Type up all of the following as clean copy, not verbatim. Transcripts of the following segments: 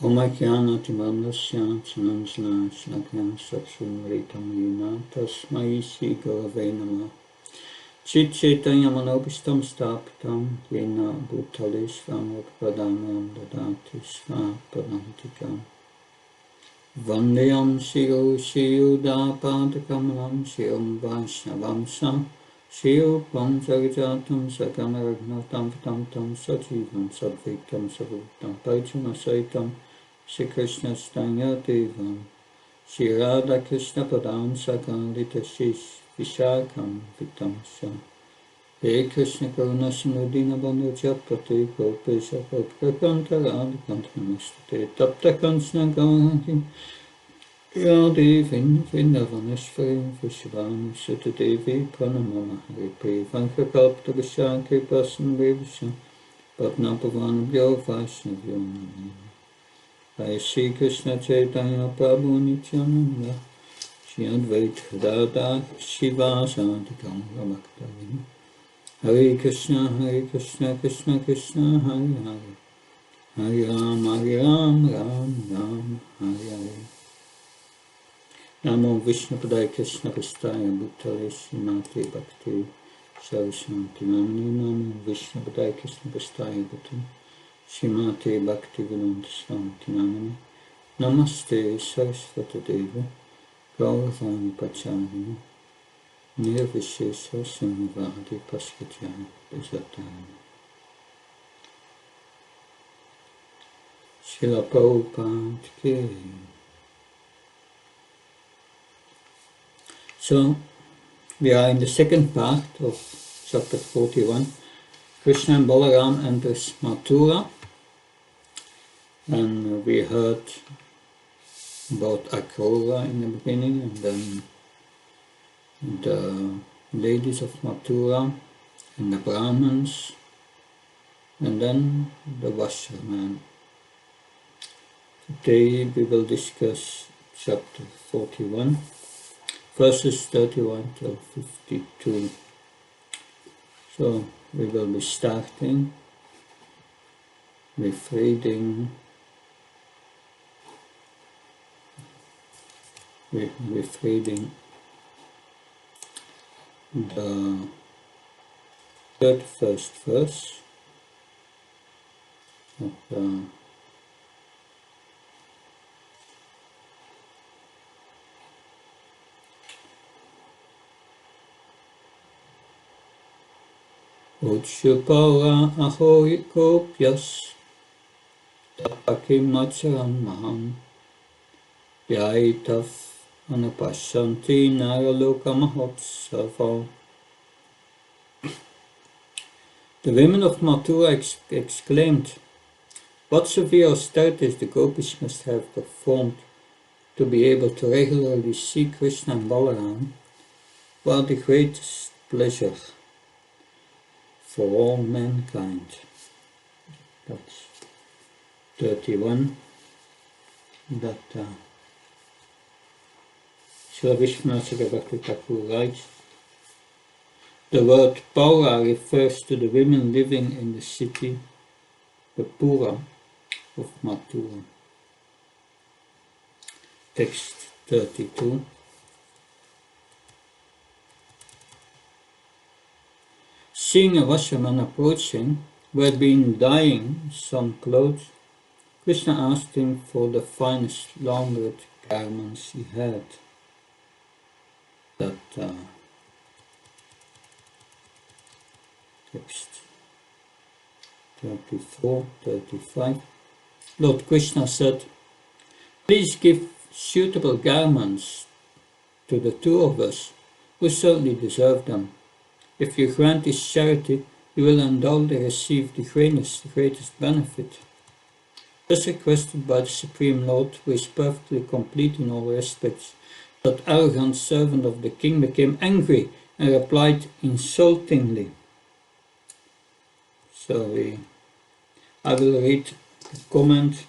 Omakyanatimanasya Chanamsana Shnakya Sakshunritam Yuna Tasmai Sri Gurave Namah Chit Chaitanya Manobishtam Stapitam Yena Bhutale Svamopradanam Dadati Svapadantikam Vandeyam Shiru Shiyuda Padakamalam Shirum Vaishnavamsam Shiru Pamsarijatam Sakamaragnatam Vitamtam Sajivam Sadvikam Savutam Paichana Saitam Shri Krishna Stanya Devam Shri Radha Krishna Padam Sakalita Shish Vishakam Vitamsa He Krishna Karuna Sinudina Bandhu Japati Gopesha Gopakanta Radha Kanta Namastate Tapta Kansna Gaurahi Radhe Vrindavaneshwari Vishvani Sutadevi Pranamama Haripe Vankakalpta Vishanki Pasan Vivisham Padnapavan Bhyo Vaishnavyo Nami Hare Shri Krishna Chaitanya Prabhu Nityananda Shri Advaita Gadadhar Shivasadi Gaura Bhaktavinda Hare Krishna Krishna Krishna Hare Hare Hare Ram Ram Hare Hare Namo Vishnu Padaya Krishna Prastaya Bhutale Srimati Bhakti Saraswati Namani Namo Vishnu Padaya Krishna Prastaya Bhutale Srimati Bhaktivedanta Swanti Namani Namaste Saraswati Deva Gauravani Pacharya Nirvishesha Samavadi Paskatya Bezatana Srila Prabhupada Ki. So, we are in the second part of chapter 41. Krishna and Balaram enters Mathura, and we heard about Akrura in the beginning, and then the ladies of Mathura, and the Brahmins, and then the washerman. Today we will discuss chapter 41. Verses 31 till 52. So we will be starting with reading the first verse of the Uchupara ahoi kopyas tapakim macharam maham yaitav anupashanti naraloka mahotsava. The women of Mathura exclaimed, "What severe austerities the gopis must have performed to be able to regularly see Krishna and Balaram were the greatest pleasure for all mankind." That's 31. That Srila Vishwanath Bhakti Thakur writes, the word Paura refers to the women living in the city, the Pura of Mathura. Text 32. Seeing a washerman approaching, who had been dyeing some clothes, Krishna asked him for the finest laundered garments he had. That text 34, 35. Lord Krishna said, "Please give suitable garments to the two of us, who certainly deserve them. If you grant this charity, you will undoubtedly receive the greatest benefit." Thus requested by the Supreme Lord, who is perfectly complete in all respects, that arrogant servant of the king became angry and replied insultingly. So I will read the comment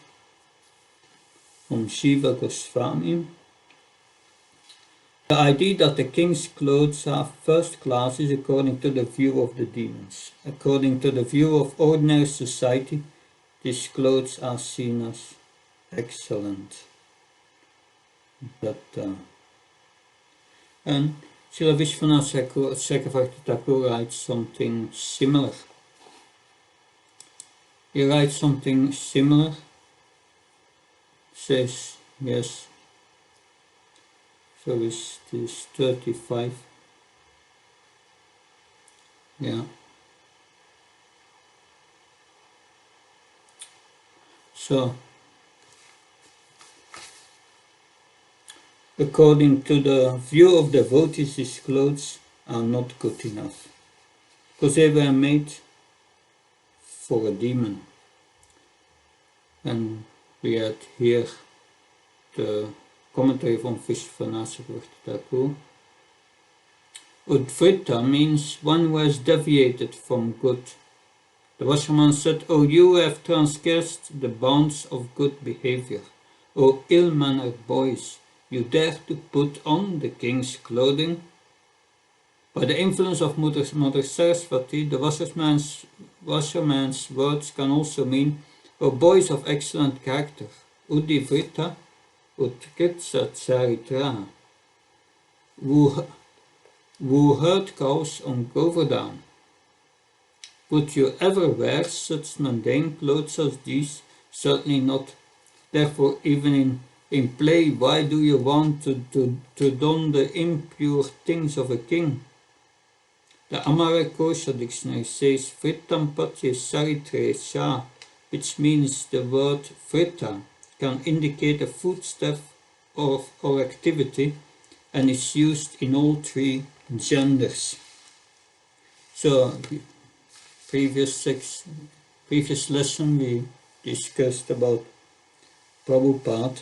from Shiva Goswami. The idea that the king's clothes are first class is according to the view of the demons. According to the view of ordinary society, these clothes are seen as excellent. And Srila Vishwanath Chakravarti Thakur writes something similar. He writes something similar, says, yes, so is this 35, yeah. So, according to the view of devotees, his clothes are not good enough, because they were made for a demon. And we had here the commentary from Vishwanath Chakravarti Thakur. Udvrita means one who has deviated from good. The washerman said, "O you who have transgressed the bounds of good behavior, O ill-mannered boys, you dare to put on the king's clothing?" By the influence of Mother Saraswati, the washerman's words can also mean, "O boys of excellent character, Udivrita, Utkritsa Charitra, who herd cows on Govardhan. Would you ever wear such mundane clothes as these? Certainly not. Therefore, even in play, why do you want to don the impure things of a king?" The Amara Kosha dictionary says Fritam Patye Saritre Sha, which means the word Frita can indicate a foodstuff or activity and is used in all three genders. So, previous lesson we discussed about Prabhupada,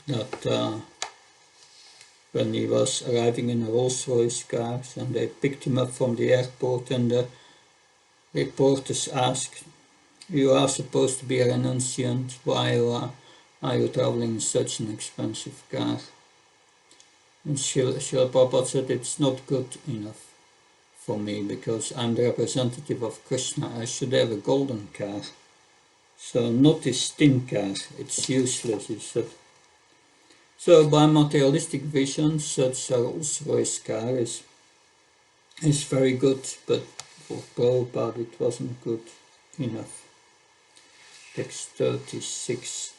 that when he was arriving in a Rolls-Royce car and they picked him up from the airport, and the reporters asked, "You are supposed to be a renunciant, why are you traveling in such an expensive car?" And Srila Prabhupada said, "It's not good enough for me because I'm the representative of Krishna. I should have a golden car. So not this tin car, it's useless," he said. So by materialistic vision, such a Rolls-Royce car is very good, but for Prabhupada it wasn't good enough. Text 36.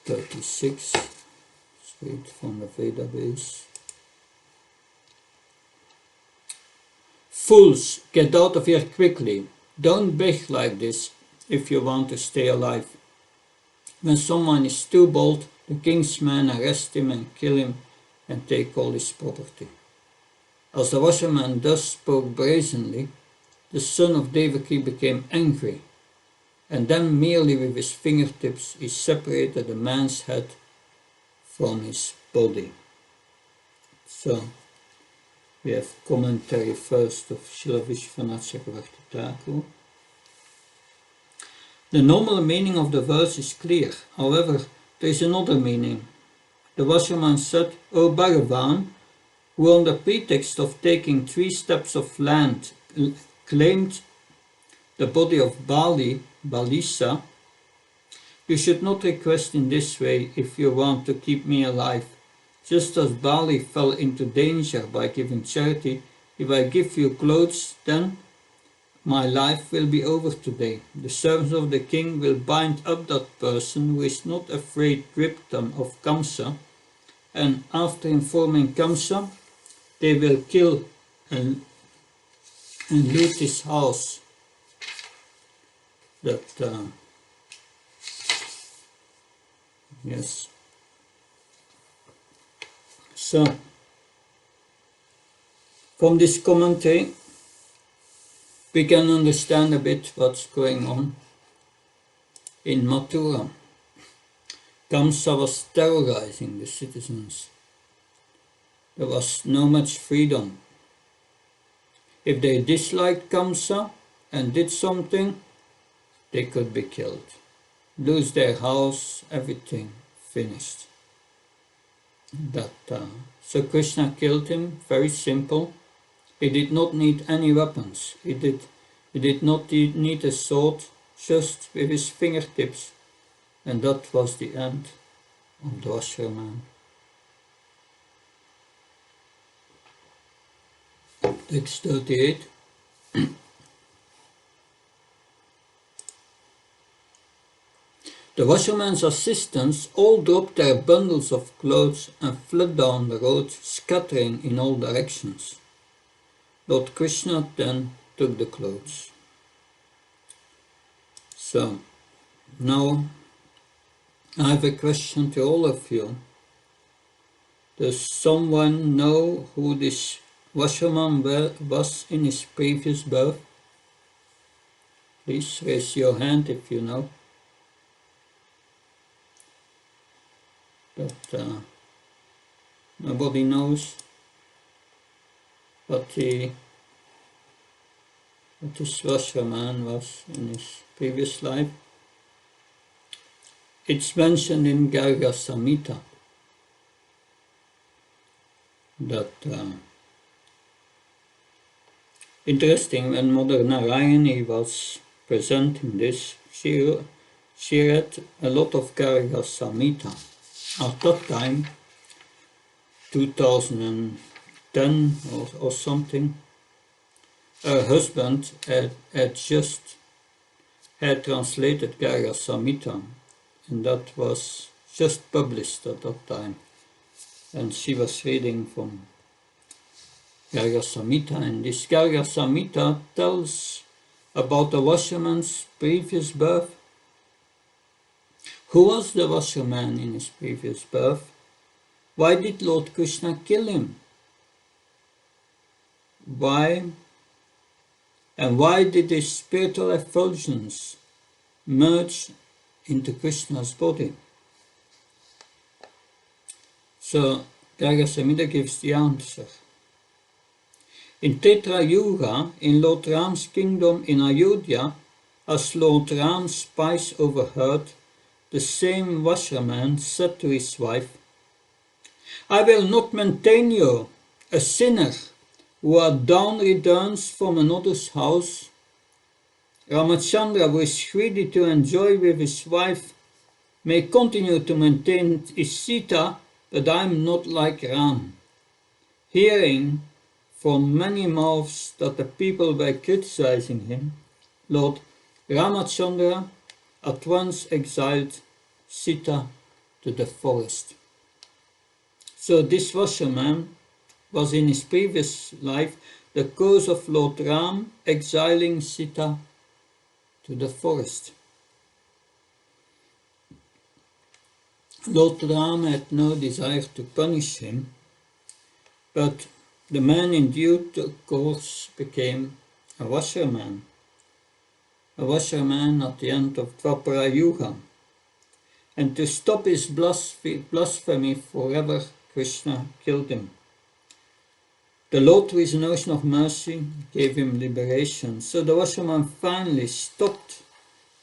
36, straight from the Veda-base. "Fools, get out of here quickly. Don't beg like this if you want to stay alive. When someone is too bold, the king's men arrest him and kill him and take all his property." As the washerman thus spoke brazenly, the son of Devaki became angry, and then merely with his fingertips he separated the man's head from his body. So, we have commentary first of Srila Vishwanath Chakravarti Thakur. The normal meaning of the verse is clear. However, there is another meaning. The washerman said, "O Bhagavan, who on the pretext of taking 3 steps of land claimed the body of Balisa, you should not request in this way if you want to keep me alive. Just as Bali fell into danger by giving charity, if I give you clothes, then my life will be over today. The servants of the king will bind up that person who is not afraid Driptam of Kamsa, and after informing Kamsa, they will kill and loot his house." Yes. So, from this commentary, we can understand a bit what's going on in Mathura. Kamsa was terrorizing the citizens. There was no much freedom. If they disliked Kamsa and did something, they could be killed. Lose their house, everything, finished. So Krishna killed him, very simple. He did not need any weapons. He did He did not need a sword, just with his fingertips, and that was the end of the washerman. Text 38. The washerman's assistants all dropped their bundles of clothes and fled down the road, scattering in all directions. Lord Krishna then took the clothes. So, now I have a question to all of you. Does someone know who this washerman was in his previous birth? Please raise your hand if you know. But nobody knows what this washerman was in his previous life. It's mentioned in Garga Samhita that interesting, when Mother Narayani was presenting this, she read a lot of Garga Samhita. At that time, 2010 or something, her husband had just translated Garga Samhita, and that was just published at that time. And she was reading from Garga Samhita, and this Garga Samhita tells about the washerman's previous birth. Who was the washerman in his previous birth? Why did Lord Krishna kill him? Why? And why did his spiritual effulgence merge into Krishna's body? So, Garga Samhita gives the answer. In Treta Yuga, in Lord Ram's kingdom in Ayodhya, as Lord Ram's spies overheard, the same washerman said to his wife, I will not maintain you, a sinner, who down returns from another's house. Ramachandra, who is greedy to enjoy with his wife, may continue to maintain his Sita, but I am not like Ram. Hearing from many mouths that the people were criticizing him, Lord Ramachandra at once exiled Sita to the forest. So this washerman was in his previous life the cause of Lord Ram exiling Sita to the forest. Lord Ram had no desire to punish him, but the man in due course became a washerman at the end of Dvapara Yuga. And to stop his blasphemy forever, Krishna killed him. The Lord, with his notion of mercy, gave him liberation. So the washerman finally stopped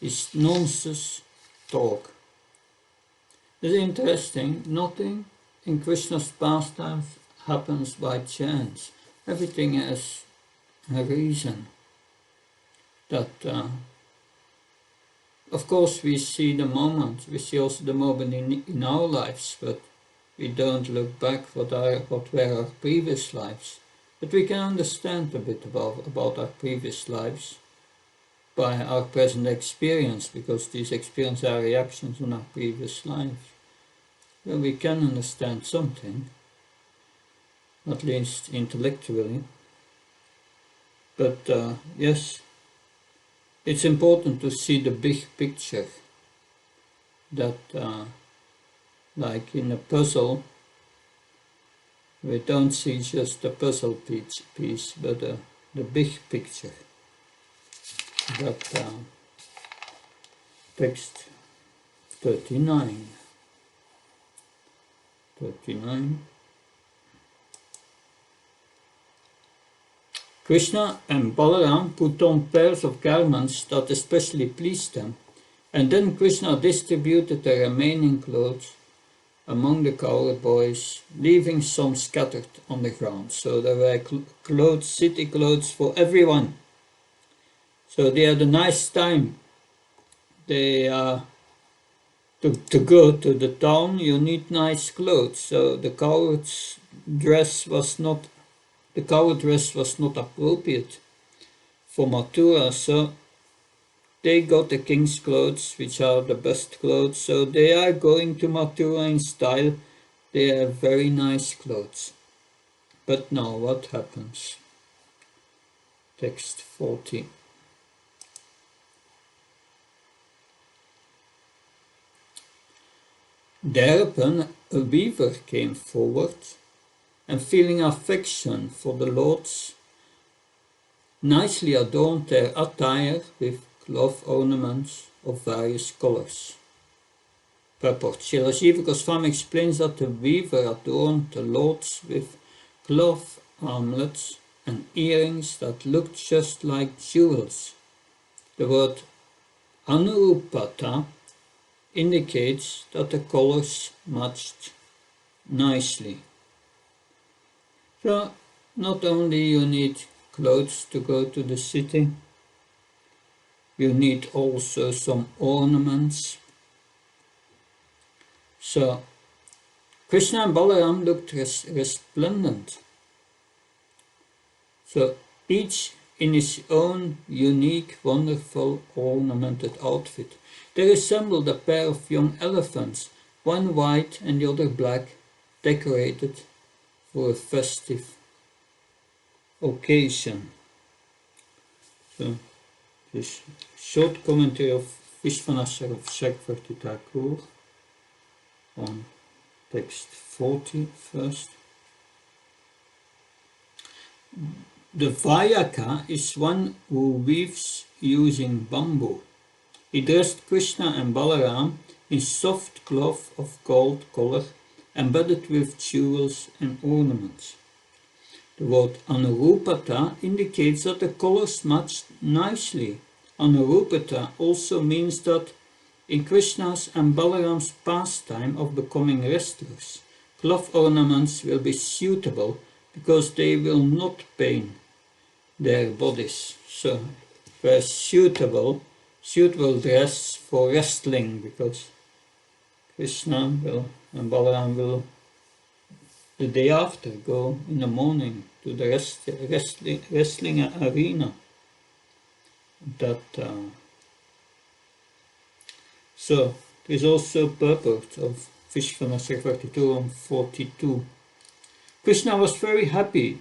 his nonsense talk. It's interesting, nothing in Krishna's pastimes happens by chance. Everything has a reason. That of course we see the moment, we see also the moment in our lives, but we don't look back what were our previous lives. But we can understand a bit about our previous lives by our present experience, because these experiences are reactions on our previous lives. Well, we can understand something, at least intellectually. But yes, it's important to see the big picture, that like in a puzzle, we don't see just the puzzle piece, but the big picture. That text 39. Krishna and Balaram put on pairs of garments that especially pleased them, and then Krishna distributed the remaining clothes among the cowherd boys, leaving some scattered on the ground. So there were clothes, city clothes for everyone. So they had a nice time. They to go to the town, you need nice clothes. So the coward dress was not appropriate for Mathura. So they got the king's clothes, which are the best clothes. So they are going to Mathura in style. They have very nice clothes. But now what happens? Text 40. Thereupon a weaver came forward, and feeling affection for the lords, nicely adorned their attire with cloth ornaments of various colors. Purport. Srila Jiva Goswami explains that the weaver adorned the lords with cloth armlets and earrings that looked just like jewels. The word anurupata indicates that the colors matched nicely. So not only you need clothes to go to the city, you need also some ornaments. So Krishna and Balaram looked resplendent. So each in his own unique, wonderful, ornamented outfit. They resembled a pair of young elephants, one white and the other black, decorated for a festive occasion. So this short commentary of Vishwanatha of Chakravarti Thakur on text 40 first. The Vayaka is one who weaves using bamboo. He dressed Krishna and Balaram in soft cloth of gold color, embedded with jewels and ornaments. The word Anurupata indicates that the colors matched nicely. Anurupata also means that in Krishna's and Balaram's pastime of becoming wrestlers, cloth ornaments will be suitable because they will not pain their bodies. So, wear suitable dress for wrestling, because Krishna will and Balaram will the day after go in the morning to the wrestling arena. So there is also purport of Vishwanatha Chakravarti 42. Krishna was very happy,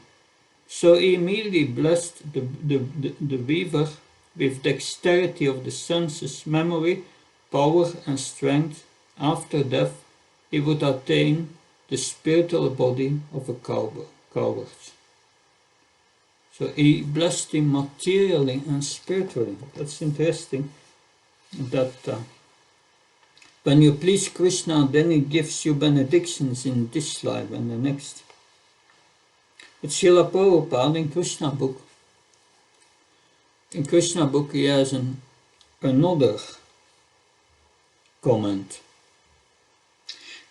so he immediately blessed the weaver with dexterity of the senses, memory, power and strength. After death he would attain the spiritual body of a coward. So he blessed him materially and spiritually. That's interesting, that when you please Krishna, then he gives you benedictions in this life and the next. But Srila Prabhupada in Krishna book he has another comment.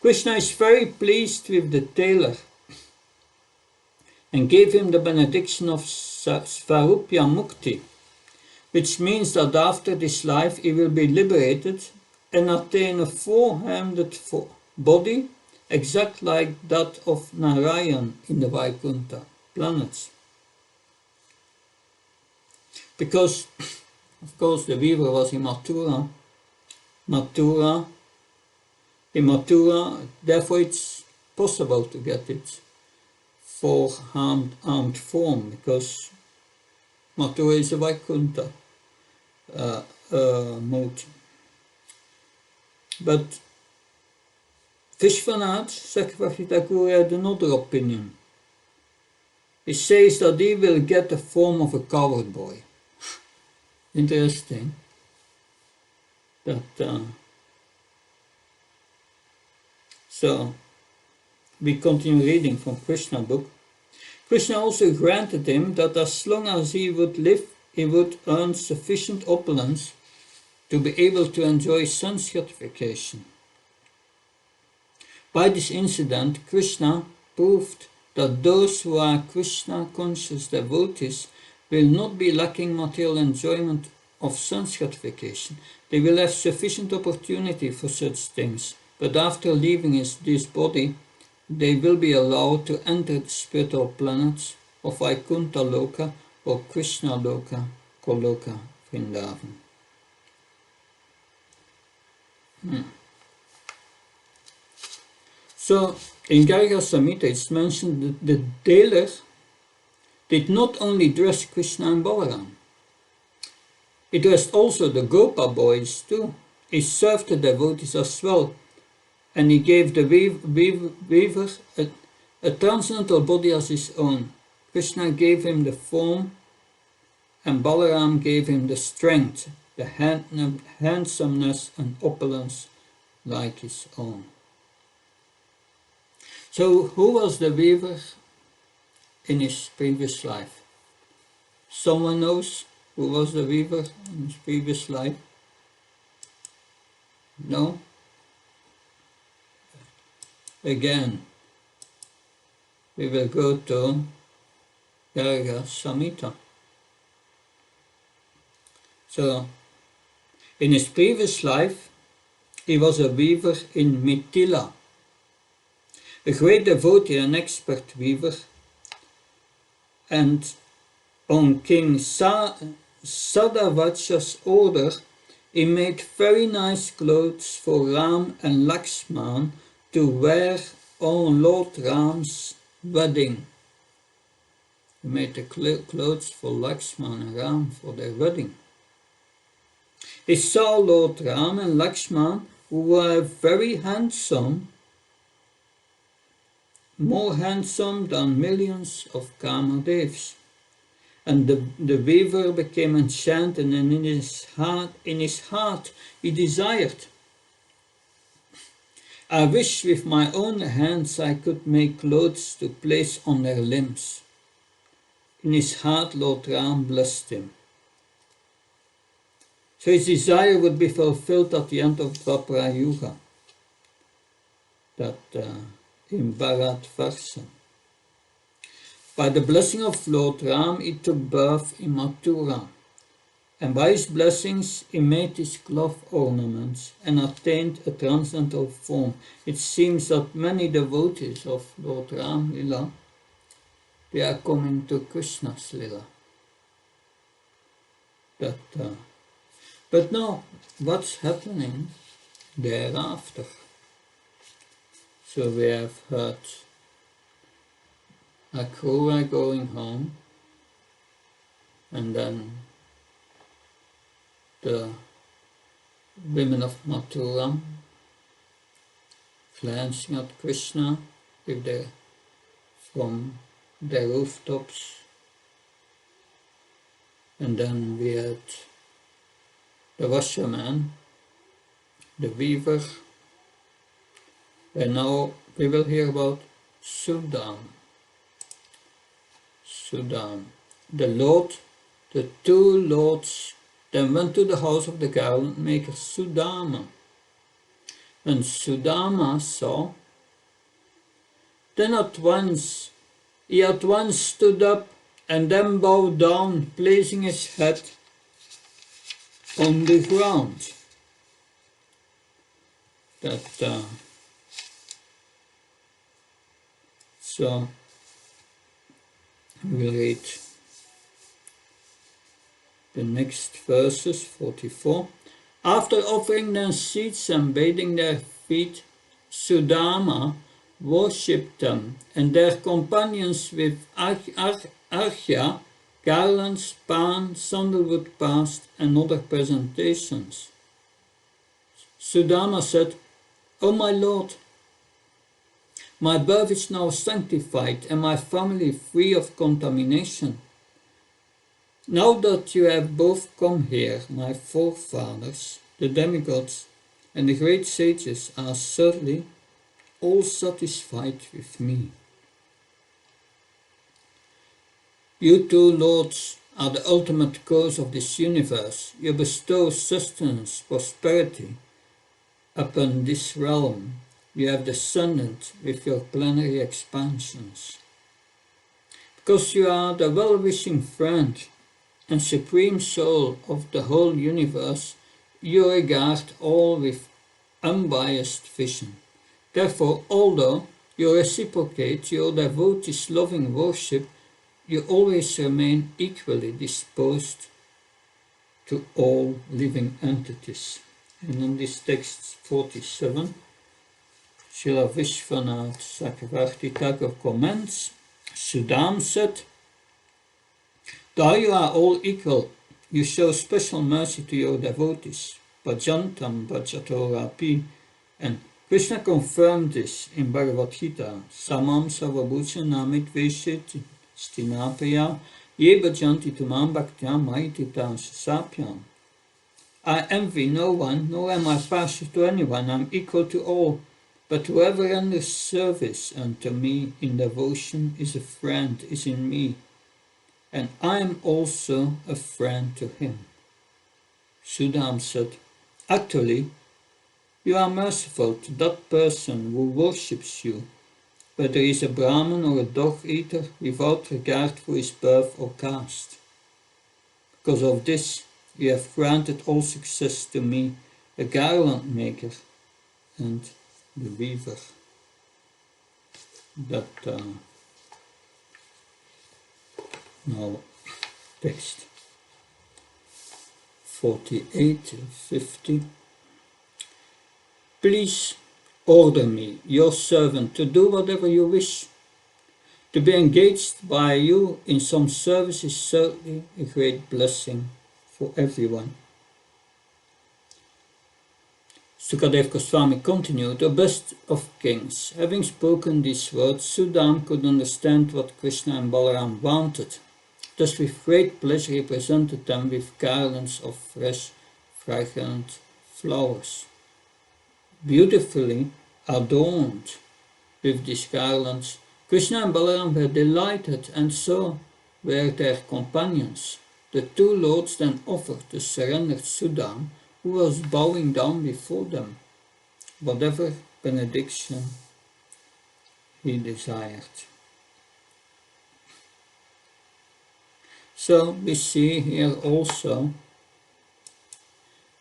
Krishna is very pleased with the tailor and gave him the benediction of Svarupya Mukti, which means that after this life he will be liberated and attain a four-handed body exact like that of Narayan in the Vaikuntha planets. Because, of course, the weaver was in Mathura, therefore it's possible to get it four-armed form, because Mathura is a Vaikuntha mode. But Vishwanath Chakravarti Thakur had another opinion. He says that he will get the form of a coward boy. Interesting. So we continue reading from Krishna book. Krishna also granted him that as long as he would live, he would earn sufficient opulence to be able to enjoy sense gratification. By this incident, Krishna proved that those who are Krishna-conscious devotees will not be lacking material enjoyment of sense gratification. They will have sufficient opportunity for such things, but after leaving this body, they will be allowed to enter the spiritual planets of Vaikuntha Loka or Krishna Loka, Goloka, Vrindavan. So, in Garga Samhita it's mentioned that the dealer did not only dress Krishna and Balaram, he dressed also the Gopa boys too. He served the devotees as well, and he gave the weaver a transcendental body as his own. Krishna gave him the form, and Balaram gave him the strength, the handsomeness and opulence like his own. So who was the weaver in his previous life? Someone knows who was the weaver in his previous life? No? Again, we will go to Garga Samhita. So, in his previous life, he was a weaver in Mithila, a great devotee and expert weaver, and on King Sadavacha's order, he made very nice clothes for Ram and Lakshman to wear on Lord Ram's wedding. He made the clothes for Lakshman and Ram for their wedding. He saw Lord Ram and Lakshman, who were very handsome, more handsome than millions of Kamadevs. And the weaver became enchanted, and in his heart he desired, I wish with my own hands I could make clothes to place on their limbs. In his heart Lord Ram blessed him. So his desire would be fulfilled at the end of Dvapara Yuga, that in Bharatvarsha. By the blessing of Lord Ram, he took birth in Mathura, and by his blessings he made his cloth ornaments and attained a transcendental form. It seems that many devotees of Lord Ram Lila, they are coming to Krishna's Lila. But now, what's happening thereafter? So we have heard Akrura going home, and then the women of Mathura glancing at Krishna from their rooftops, and then we had the washerman, the weaver, and now we will hear about Sudan. The two lords then went to the house of the garland maker Sudama. And Sudama saw, then he at once stood up and then bowed down, placing his head on the ground. So we will read the next verses, 44. After offering them seeds and bathing their feet, Sudama worshipped them and their companions with arghya, garlands, pan, sandalwood past, and other presentations. Sudama said, O my Lord, my birth is now sanctified and my family free of contamination. Now that you have both come here, my forefathers, the demigods, and the great sages are certainly all satisfied with me. You two lords are the ultimate cause of this universe. You bestow sustenance, prosperity upon this realm. You have descended with your plenary expansions. Because you are the well-wishing friend and supreme soul of the whole universe, you regard all with unbiased vision. Therefore, although you reciprocate your devotees' loving worship, you always remain equally disposed to all living entities. And in this text 47, Srila Vishwanath Chakravarti Thakur comments, Sudam said, though you are all equal, you show special mercy to your devotees, Bhajantam Bhajatorapi, and Krishna confirmed this in Bhagavad Gita, Samam Sarvabhutanamit Vesheti Stinapaya Ye Bhajanti Tumam Bhaktyam Maititam Sapyam. I envy no one, nor am I partial to anyone, I am equal to all, but whoever renders service unto me in devotion is a friend, is in me, and I am also a friend to him. Sudam said, actually, you are merciful to that person who worships you, whether he is a Brahmin or a dog-eater, without regard for his birth or caste. Because of this, you have granted all success to me, a garland maker and the weaver. That now text 48 to 50. Please order me, your servant, to do whatever you wish. To be engaged by you in some service is certainly a great blessing for everyone. Sukadev Goswami continued, O best of kings, having spoken these words, Sudam could understand what Krishna and Balaram wanted. Thus with great pleasure he presented them with garlands of fresh, fragrant flowers. Beautifully adorned with these garlands, Krishna and Balaram were delighted, and so were their companions. The two lords then offered the surrendered Sudam, who was bowing down before them, whatever benediction he desired. So we see here also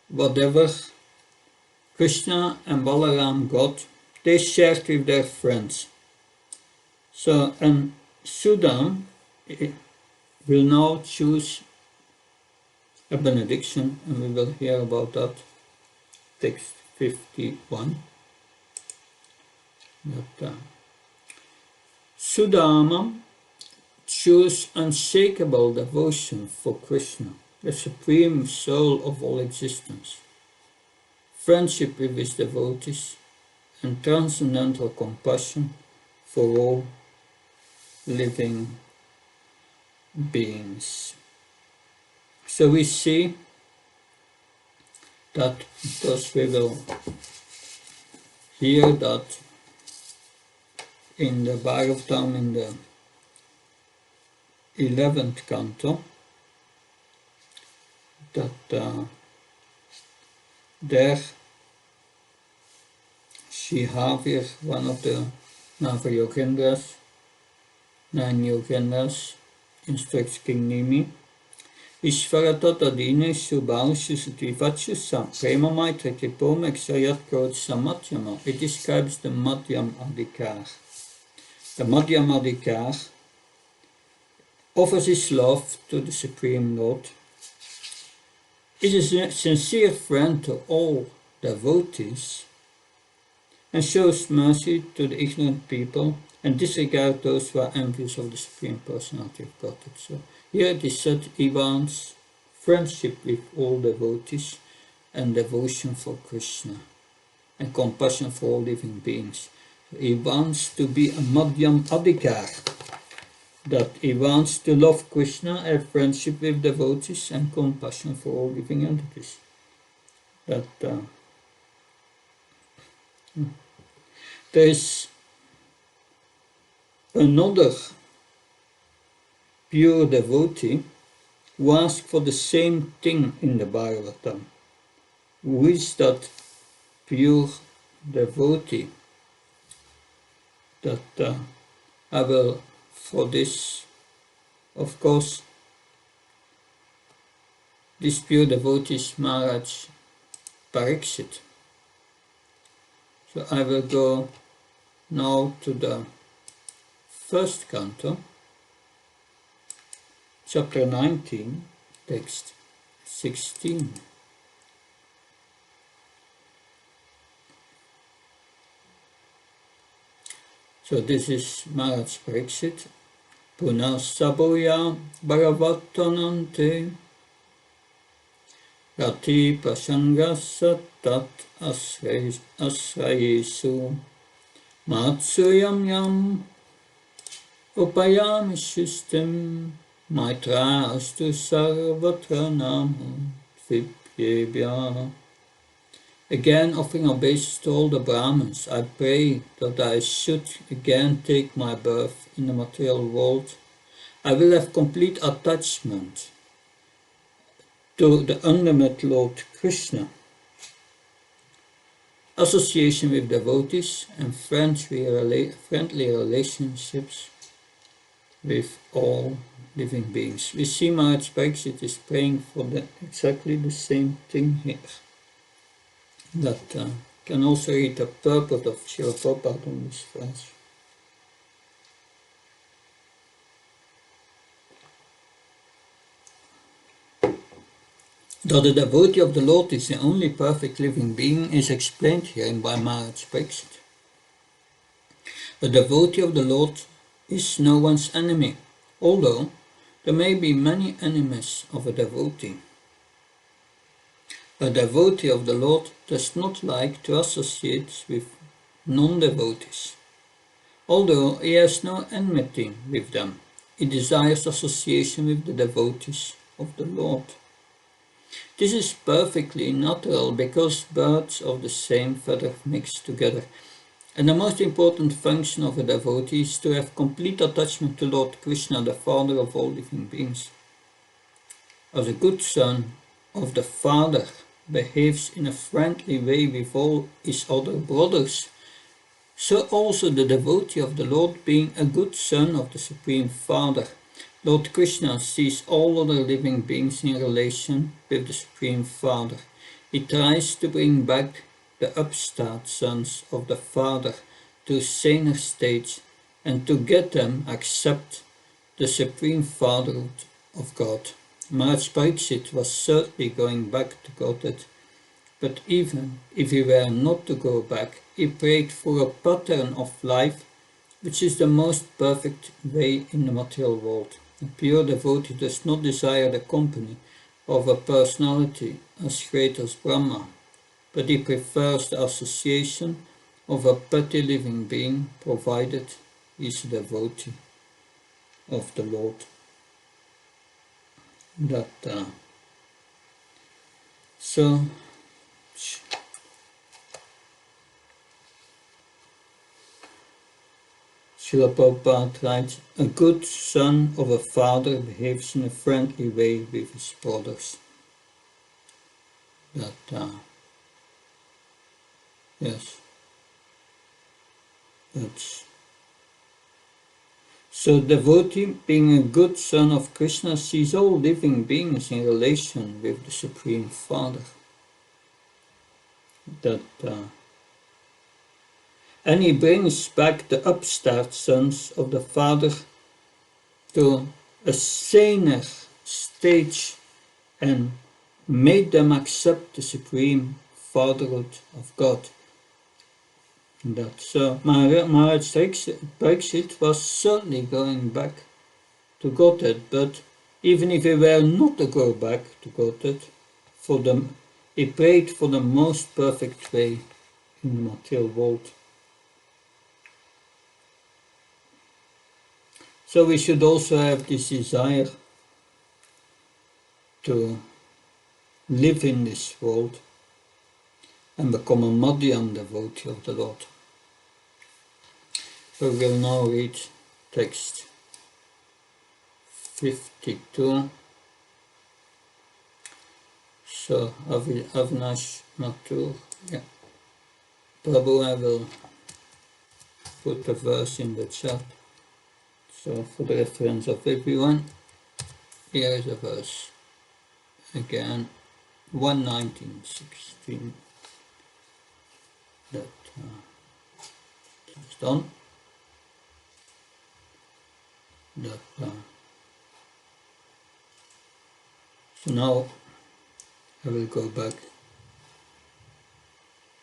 whatever Krishna and Balaram got, they shared with their friends. So, and Sudam will now choose a benediction, and we will hear about that. Text 51. Sudamam choose unshakable devotion for Krishna, the supreme soul of all existence, friendship with his devotees, and transcendental compassion for all living beings. So we see that, thus we will hear that in the Bhagavatam, in the 11th canto, that there Shihavir, one of the Navayogendras, 9 Yogendras, instructs King Nimi, Ishvaratata Dineshu Balashu Sutivachu Sam Prema Maitra Kipomek Sayat Krod Samatyama. It describes the Madhyam Adhikar. The Madhyam Adhikar offers his love to the Supreme Lord, is a sincere friend to all devotees, and shows mercy to the ignorant people and disregard those who are envious of the Supreme Personality of Godhead. So here it is said he wants friendship with all devotees and devotion for Krishna and compassion for all living beings. He wants to be a Madhyam Adhikar, that he wants to love Krishna, have friendship with devotees, and compassion for all living entities. That there is another pure devotee who asks for the same thing in the Bhagavatam. Who is that pure devotee? That I will, for this, of course, this pure devotees Maharaj Pariksit. So I will go now to the first canto, chapter 19, text 16. So this is Maharaj Pariksit. Punah saboya bhagavattanante rati prasangasa tat asrayesu matsuyam yam upayam shustim maitra astu sarvatra namo vipyebhya. Again, offering obeisance to all the Brahmins, I pray that I should again take my birth in the material world. I will have complete attachment to the unlimited Lord Krishna, association with devotees, and friendly relationships with all living beings. We see Maharaj Pariksit is praying for exactly the same thing here. That can also read the purport of Srila Prabhupada on this verse. That the devotee of the Lord is the only perfect living being is explained here by Maharaj Pariksit. The devotee of the Lord is no one's enemy, although there may be many enemies of a devotee. A devotee of the Lord does not like to associate with non-devotees. Although he has no enmity with them, he desires association with the devotees of the Lord. This is perfectly natural because birds of the same feather mix together. And the most important function of a devotee is to have complete attachment to Lord Krishna, the Father of all living beings. As a good son of the Father behaves in a friendly way with all his other brothers, so also the devotee of the Lord, being a good son of the Supreme Father, Lord Krishna, sees all other living beings in relation with the Supreme Father. He tries to bring back the upstart sons of the Father to a saner stage and to get them accept the Supreme Fatherhood of God. Maharaj Pariksit was certainly going back to Godhead, but even if he were not to go back, he prayed for a pattern of life which is the most perfect way in the material world. A pure devotee does not desire the company of a personality as great as Brahma, but he prefers the association of a petty living being, provided he is a devotee of the Lord. So Srila Prabhupada writes, a good son of a father behaves in a friendly way with his brothers. Yes, that's so devotee, being a good son of Krishna, sees all living beings in relation with the Supreme Father. And he brings back the upstart sons of the Father to a saner stage and made them accept the Supreme Fatherhood of God. So Maharaj Pariksit was certainly going back to Godhead, but even if he were not to go back to Godhead, he prayed for the most perfect way in the material world. So we should also have this desire to live in this world and become a Madhyam devotee of the Lord. We will now read text 52. So Avinash Mathur, yeah. Prabhu, I will put the verse in the chat. So for the reference of everyone, here is a verse. again 1:19:16 that is done. That so now I will go back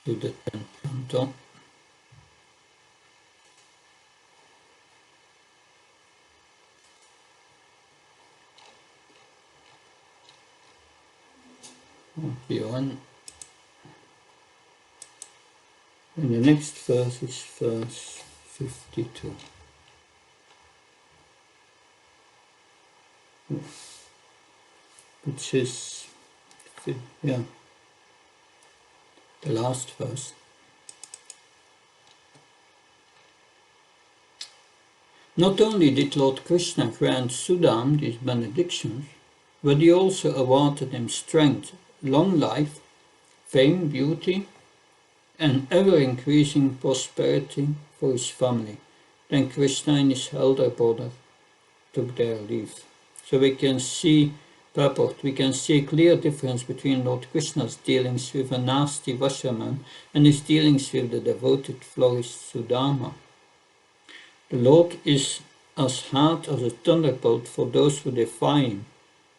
to the 10th canto. Beyond. And the next verse is verse 52. Which is, yeah, the last verse. Not only did Lord Krishna grant Sudam these benedictions, but he also awarded him strength, long life, fame, beauty, and ever-increasing prosperity for his family. Then Krishna and his elder brother took their leave. So we can see purport, we can see a clear difference between Lord Krishna's dealings with a nasty washerman and his dealings with the devoted florist Sudama. The Lord is as hard as a thunderbolt for those who defy him,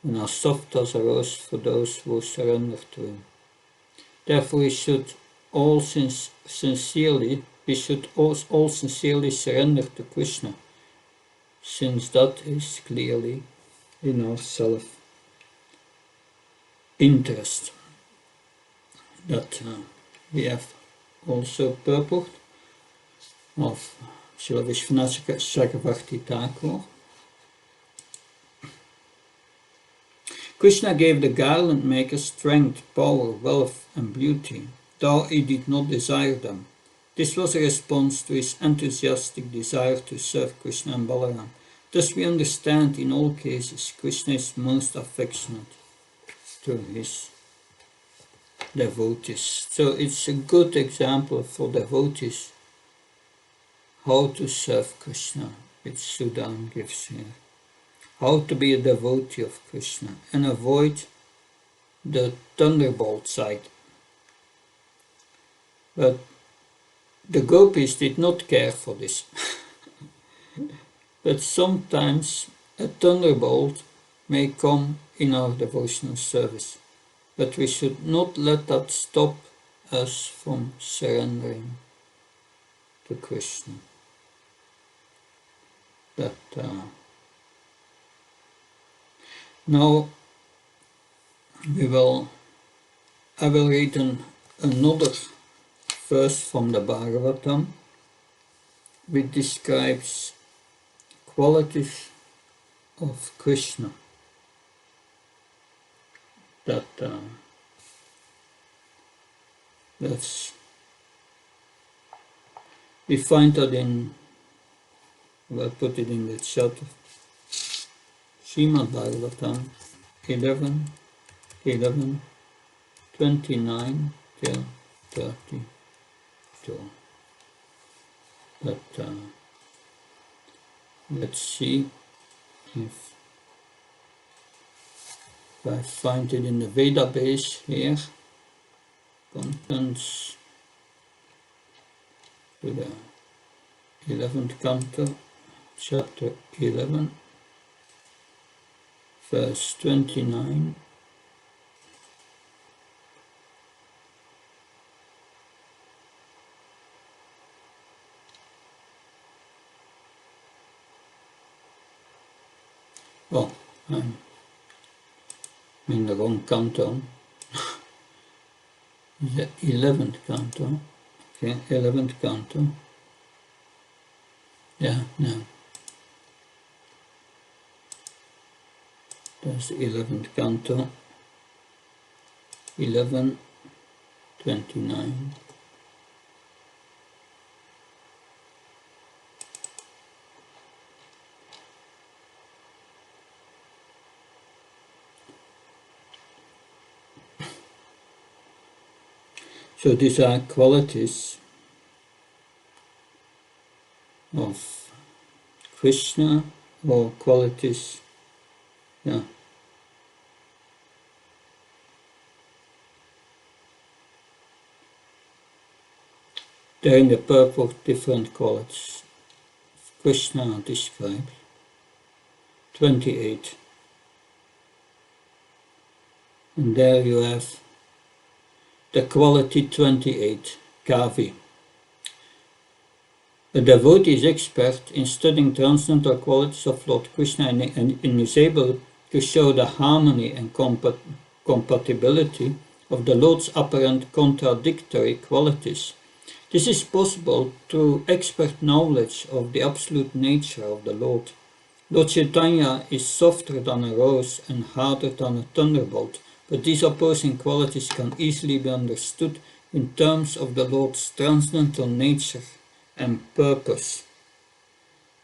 and as soft as a rose for those who surrender to him. Therefore we should all sincerely surrender to Krishna, since that is clearly in our self-interest. That we have also purport of Srila Vishwanath Chakravarti Thakur. Krishna gave the garland maker strength, power, wealth, and beauty, though he did not desire them. This was a response to his enthusiastic desire to serve Krishna and Balaram. Thus we understand in all cases Krishna is most affectionate to his devotees. So it's a good example for devotees how to serve Krishna, which Sudam gives here. How to be a devotee of Krishna and avoid the thunderbolt side. But the gopis did not care for this. But sometimes a thunderbolt may come in our devotional service, but we should not let that stop us from surrendering to Krishna. Now I will read another verse from the Bhagavatam, which describes qualities of Krishna we find that in, I'll put it in the chat, Srimad Bhagavatam 11:29 till 32. But let's see if I find it in the Veda base here. Contents to the 11th canto, chapter 11, verse 29. Oh, I'm in the wrong canto. The 11th canto. Okay, 11th canto. Yeah, no. That's the 11th canto. 11:29. So these are qualities of Krishna, or qualities, yeah, There in the purport different qualities Krishna describes. 28. And there you have the quality 28, Kavi. A devotee is expert in studying transcendental qualities of Lord Krishna and is able to show the harmony and compatibility of the Lord's apparent contradictory qualities. This is possible through expert knowledge of the absolute nature of the Lord. Lord Chaitanya is softer than a rose and harder than a thunderbolt, but these opposing qualities can easily be understood in terms of the Lord's transcendental nature and purpose.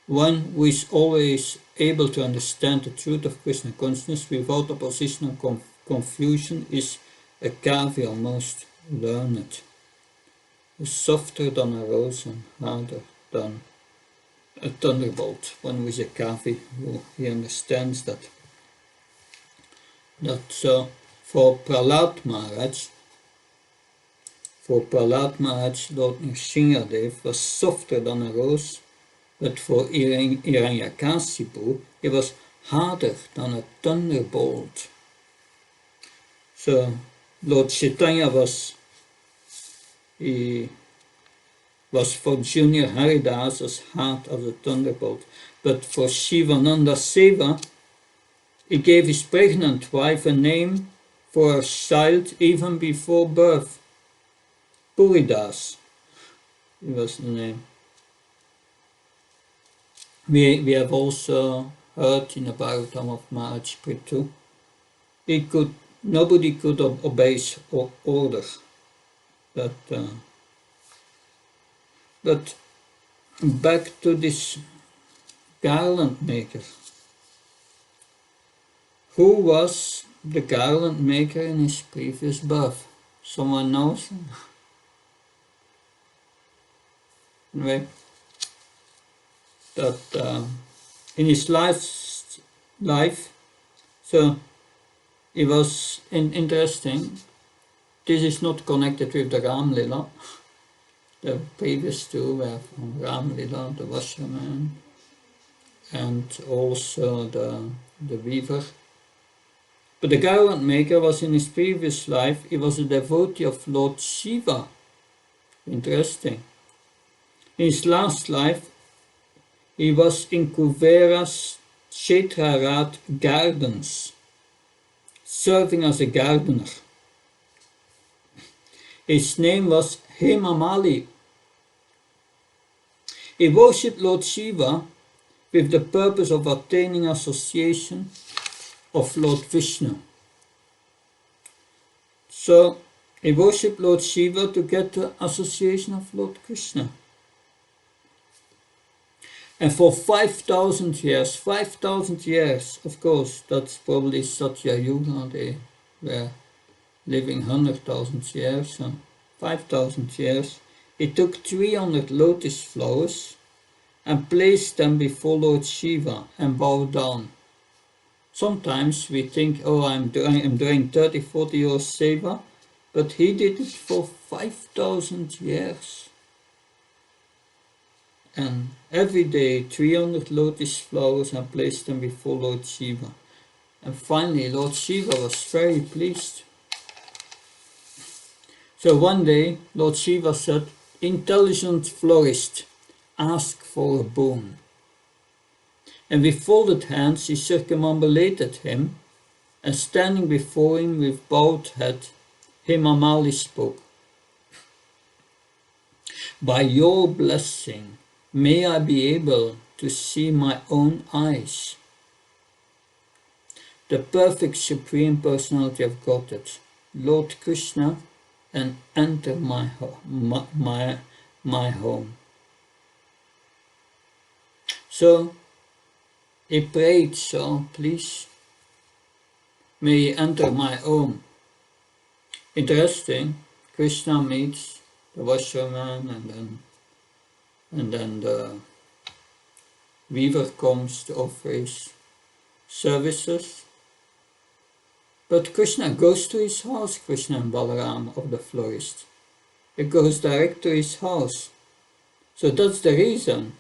One who is always able to understand the truth of Krishna consciousness without opposition or confusion is a kavi, or most learned, softer than a rose and harder than a thunderbolt. One who is a kavi, he understands that. So for Prahlad Maharaj, Lord Nrsimhadev was softer than a rose, but for Hiranyakasipu, he was harder than a thunderbolt. So Lord Chaitanya was for Junior Haridas as hard as a thunderbolt, but for Shivananda Seva, he gave his pregnant wife a name for her child even before birth. Puridas, it was the name. We have also heard in the Bhagavatam of Maharaj Prithu, nobody could obey his order. But back to this garland maker. Who was the garland maker in his previous birth? Someone knows? Anyway, that in his life, so it was interesting. This is not connected with the Ram Lila. The previous two were from Ram Lila, the washerman, and also the weaver. But the garland maker was in his previous life, he was a devotee of Lord Shiva. Interesting. In his last life, he was in Kuvera's Kshetrarad gardens, serving as a gardener. His name was Hemamali. He worshipped Lord Shiva with the purpose of attaining association of Lord Vishnu. So he worshipped Lord Shiva to get the association of Lord Krishna. And for 5,000 years, of course, that's probably Satya Yuga, they were living 100,000 years, and 5,000 years, he took 300 lotus flowers and placed them before Lord Shiva and bowed down. Sometimes we think, oh, I'm doing 30, 40 years seva, but he did it for 5,000 years. And every day 300 lotus flowers and placed them before Lord Shiva. And finally Lord Shiva was very pleased. So one day Lord Shiva said, intelligent florist, ask for a boon. And with folded hands he circumambulated him, and standing before him with bowed head, Hemamali spoke. By your blessing, may I be able to see my own eyes the perfect Supreme Personality of Godhead, Lord Krishna, and enter my home. So he prayed, so please, may he enter my home. Interesting, Krishna meets the washerman, and then the weaver comes to offer his services. But Krishna goes to his house, Krishna and Balaram of the florist. it goes direct to his house. So that's the reason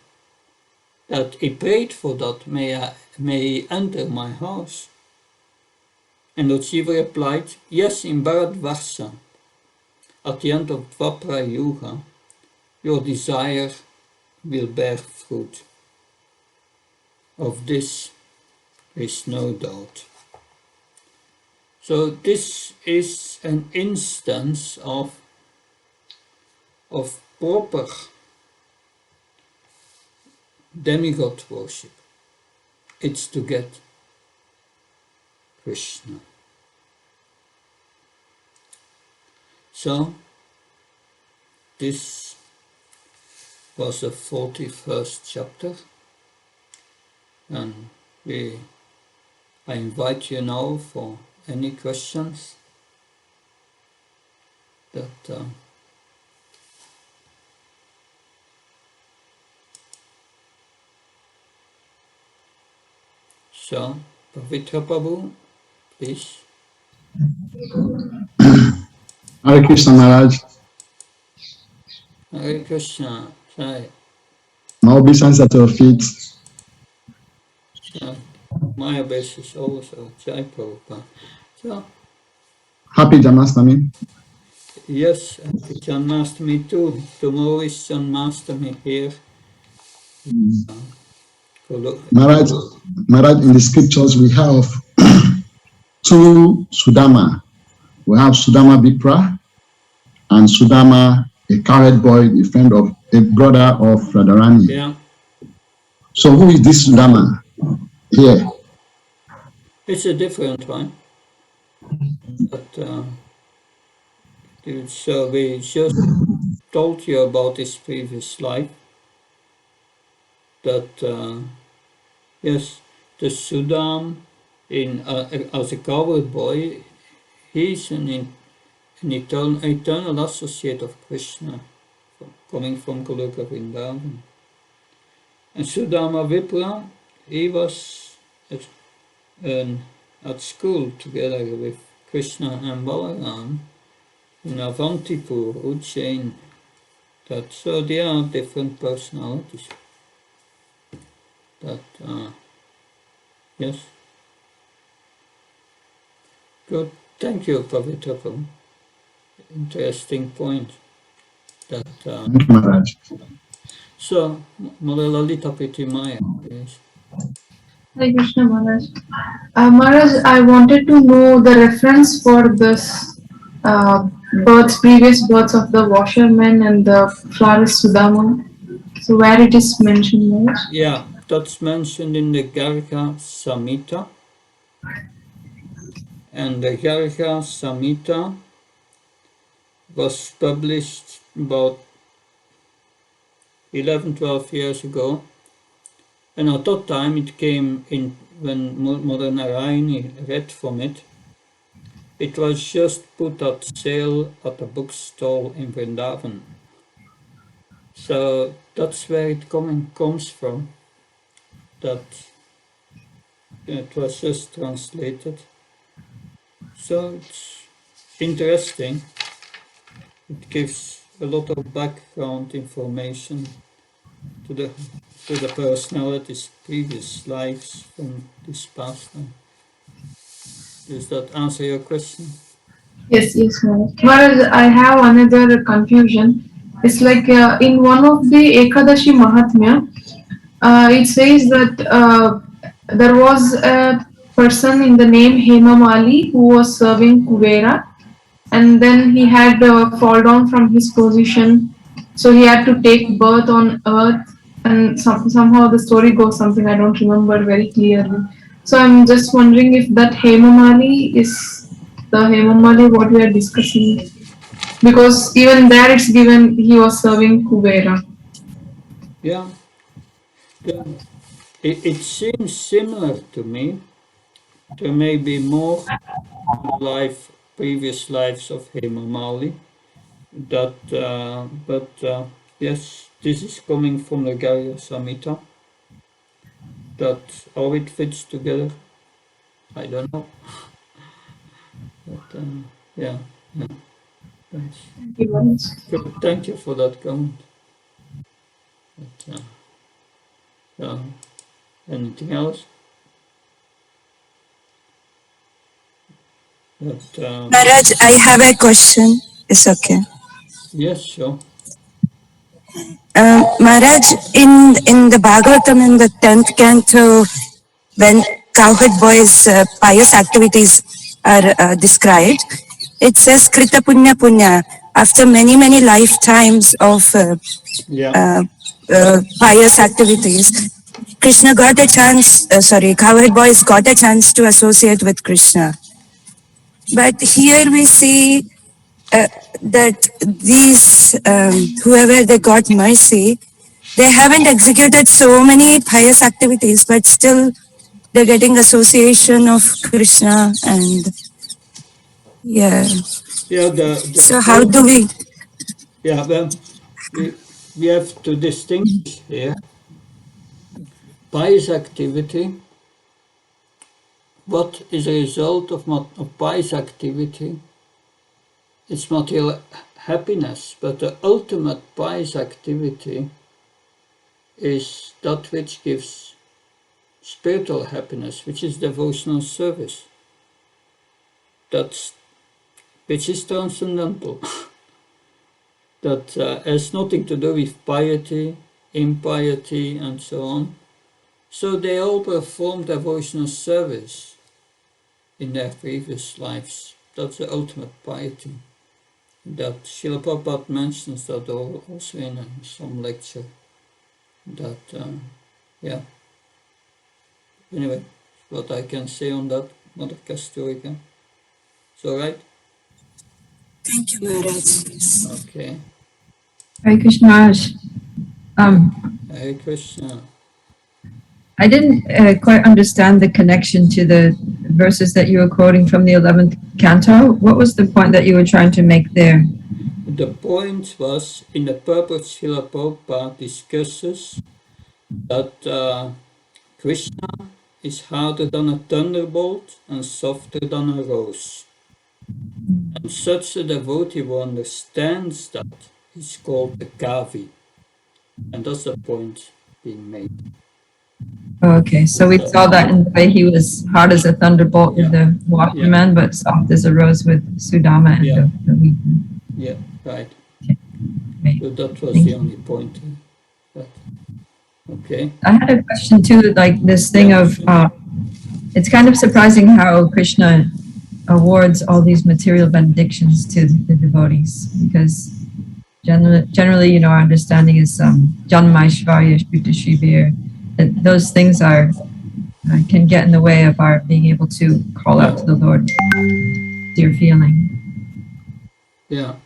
that he prayed for that, may he enter my house. And Lord Shiva replied, yes, in Bharatvarsha, at the end of Dvapara Yuga, your desire will bear fruit. Of this is no doubt. So this is an instance of proper demigod worship. It's to get Krishna. So this was the 41st chapter, and I invite you now for any questions that so, Pavitra Prabhu, please. Hare Krishna Maharaj. Hare Krishna. Sai. My obeisance at your feet. So, my obeisance also. Jai Prabhupada. So, Happy Janmashtami. yes, happy Janmashtami too. Tomorrow is Janmashtami here. Maharaj, in the scriptures we have two Sudama. We have Sudama Bprs and Sudama, a cowherd boy, a brother of Radharani. Yeah. So who is this Sudama here? It's a different one. But so we just told you about his previous life. That yes, the Sudam as a cowherd boy, he's an eternal associate of Krishna, coming from Goloka Vrindavan. And Sudama Vipra, he was at school together with Krishna and Balaram in Avantipur, Ujjain. So they are different personalities. Yes. Good. Thank you, Pavitra. Interesting point. Thank you, Maharaj. So, Mother Lalita Maya, please. Hare Krishna Maharaj. Maharaj, I wanted to know the reference for this previous births of the washerman and the florist Sudama. So where it is mentioned, Maharaj? Yeah, that's mentioned in the Garga Samhita. And the Garga Samhita was published about 11-12 years ago. And at that time it came in, when Mother Narayani read from it, it was just put at sale at a bookstall in Vrindavan. So that's where it comes from, that it was just translated. So it's interesting. It gives a lot of background information to the personality's previous lives from this past time. Does that answer your question? Yes, Maharaj. Maharaj, I have another confusion. It's like in one of the Ekadashi Mahatmya, it says that there was a person in the name Hemamali who was serving Kuvera, and then he had fall down from his position, so he had to take birth on earth, and somehow the story goes something I don't remember very clearly. So I'm just wondering if that Hemamali is the Hemamali what we are discussing, because even there it's given he was serving Kuvera. Yeah. It seems similar to me. There may be more previous lives of Hemamali. But yes, this is coming from the Garya Samhita. That how it fits together, I don't know. But yeah. Thanks. Thank you very much. Good. Thank you for that comment. But, anything else? Maharaj, I have a question. It's okay. Yes, sure. Maharaj, in the Bhagavatam in the 10th canto, when cowherd boys' pious activities are described, it says Krita Punya Punya. After many, many lifetimes of pious activities, Krishna got a chance, cowherd boys got a chance to associate with Krishna. But here we see that these, whoever they got mercy, they haven't executed so many pious activities, but still they're getting association of Krishna and yeah. So how do we? Yeah, well, we have to distinguish here pious activity. What is a result of pious activity? It's material happiness, but the ultimate pious activity is that which gives spiritual happiness, which is devotional service. Which is transcendental. That has nothing to do with piety, impiety, and so on. So they all perform devotional service in their previous lives. That's the ultimate piety. That Srila Prabhupada mentions that also in some lecture. That, Anyway, what I can say on that, Mother Kasturica. It's alright? Thank you, Maharaj. Okay. Hare Krishna Maharaj. Hare Krishna. I didn't quite understand the connection to the verses that you were quoting from the 11th canto. What was the point that you were trying to make there? The point was, in the purport, Srila Prabhupada discusses that Krishna is harder than a thunderbolt and softer than a rose. And such a devotee who understands that is called the Kavi. And that's the point being made. Okay, so we saw that in the way he was hard as a thunderbolt with the washerman, but soft as a rose with Sudama and the wheat. Yeah, right. Okay. So that was the only point. Okay. I had a question too, like this thing of, it's kind of surprising how Krishna awards all these material benedictions to the devotees, because generally, our understanding is Janmaishvarya, Shruta Shivir, that those things can get in the way of our being able to call out to the Lord, dear feeling. Yeah.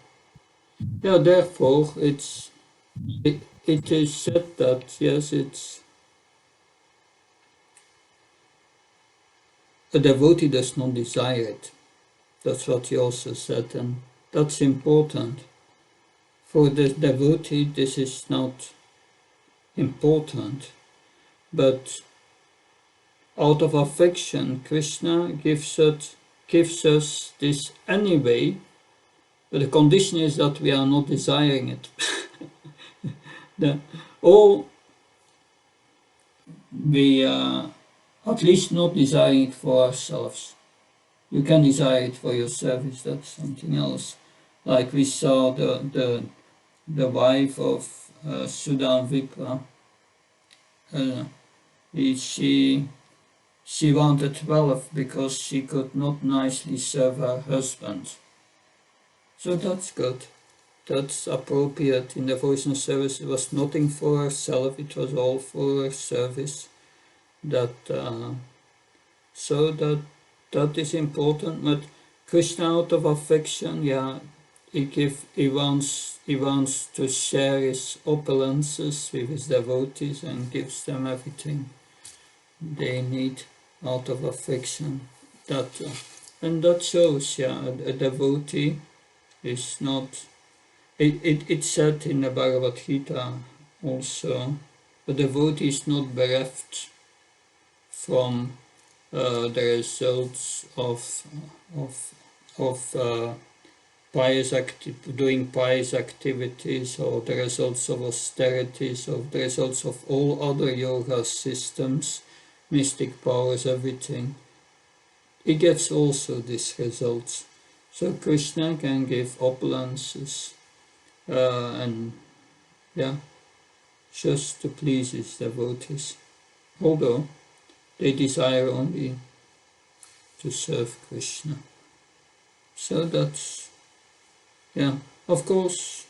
Yeah, therefore, it is said that, yes, it's a devotee does not desire it. That's what he also said, and that's important. For the devotee, this is not important, but out of affection, Krishna gives us this anyway, but the condition is that we are not desiring it. We are at least not desiring it for ourselves. You can desire it for your service, that's something else. Like we saw the wife of Sudan Vipra. She wanted wealth because she could not nicely serve her husband. So that's good. That's appropriate in devotional service. It was nothing for herself, it was all for her service. So that is important. But Krishna, out of affection, he wants to share his opulences with his devotees and gives them everything they need out of affection. And that shows, a devotee is not. It's said in the Bhagavad Gita also, the devotee is not bereft from the results of doing pious activities, or the results of austerities, or the results of all other yoga systems, mystic powers, everything. He gets also these results. So Krishna can give opulences and just to please his devotees, although they desire only to serve Krishna. So that's, of course,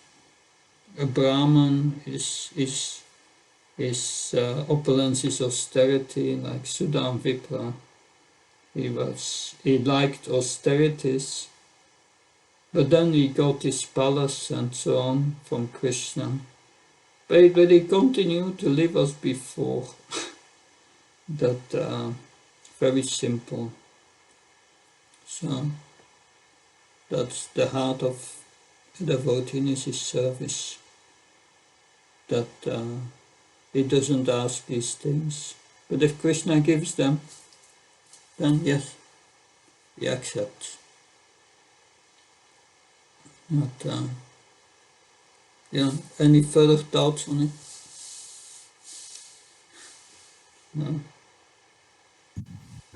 a Brahman is opulence is austerity, like Sudam Vipra. He liked austerities, but then he got his palace and so on from Krishna. But he continued to live as before. That very simple. So that's the heart of the devotee in his service. That he doesn't ask these things. But if Krishna gives them, then yes, he accepts. But, any further thoughts on it? No.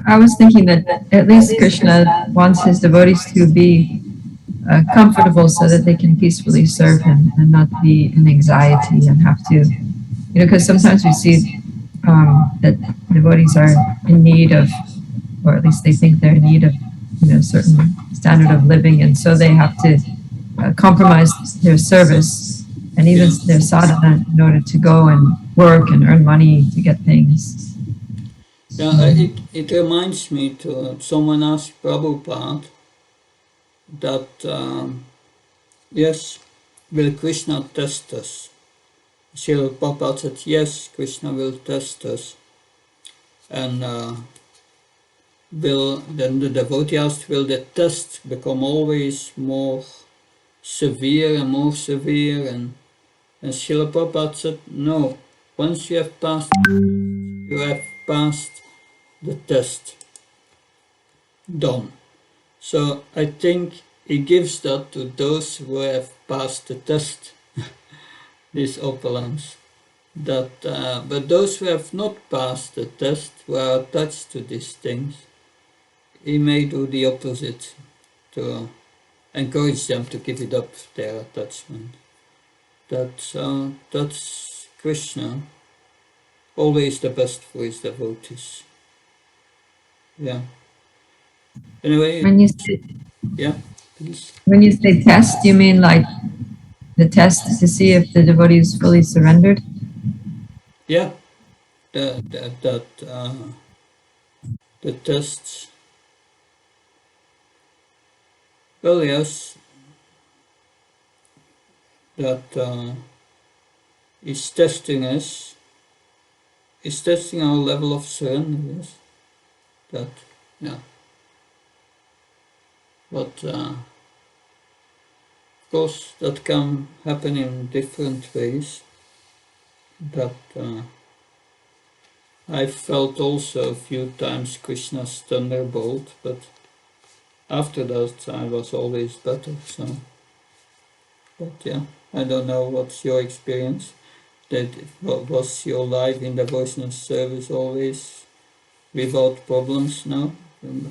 I was thinking that at least Krishna wants his devotees to be comfortable so that they can peacefully serve him and not be in anxiety and have to, because sometimes we see that devotees are in need of, or at least they think they're in need of, certain standard of living, and so they have to compromise their service and even their sadhana in order to go and work and earn money to get things. It reminds me to someone asked Prabhupada that yes, will Krishna test us? Srila Prabhupada said yes, Krishna will test us, and then the devotee asked, will the test become always more severe and more severe? And Srila Prabhupada said no. Once you have passed the test. Done. So I think he gives that to those who have passed the test, this opulence. But those who have not passed the test, who are attached to these things, he may do the opposite, to encourage them to give it up, their attachment. That's Krishna, always the best for his devotees. Yeah. Anyway, please. When you say test, you mean like the test to see if the devotee is fully surrendered? Yeah, the tests. Well, yes, that is testing us. Is testing our level of surrender. Yes, but of course that can happen in different ways. That I felt also a few times Krishna's thunderbolt, but after that I was always better. So, but I don't know what's your experience. What was your life in devotional service always without problems now?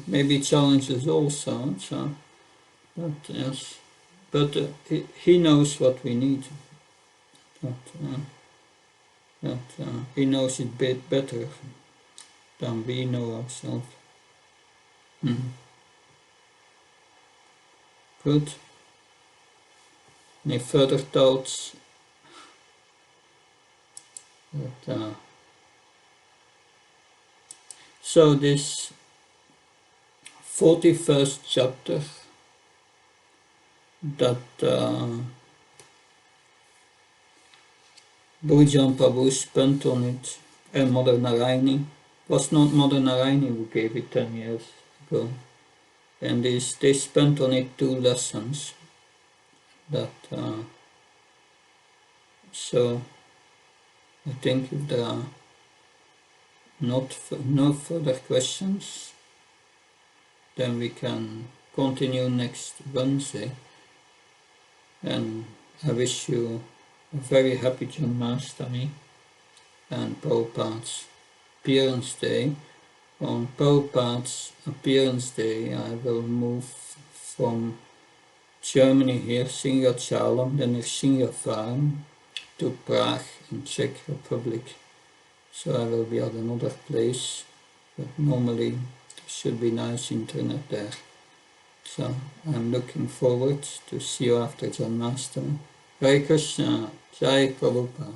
Maybe challenges also. So, but yes, but he knows what we need. That he knows it better than we know ourselves. Good. Any further thoughts? So this 41st chapter, that Bhujan Prabhu spent on it, and Mother Narayani, was not Mother Narayani who gave it 10 years ago, and they spent on it 2 lessons. That so I think if there are no further questions, then we can continue next Wednesday. And I wish you a very happy Janmashtami and Prabhupada's appearance day. On Prabhupada's appearance day, I will move from Germany here, Singachalam, then Singapore, to Prague in Czech Republic. So I will be at another place, but normally should be nice internet there. So I'm looking forward to see you after Janmashtami. Hare Krishna, Jai Prabhupada.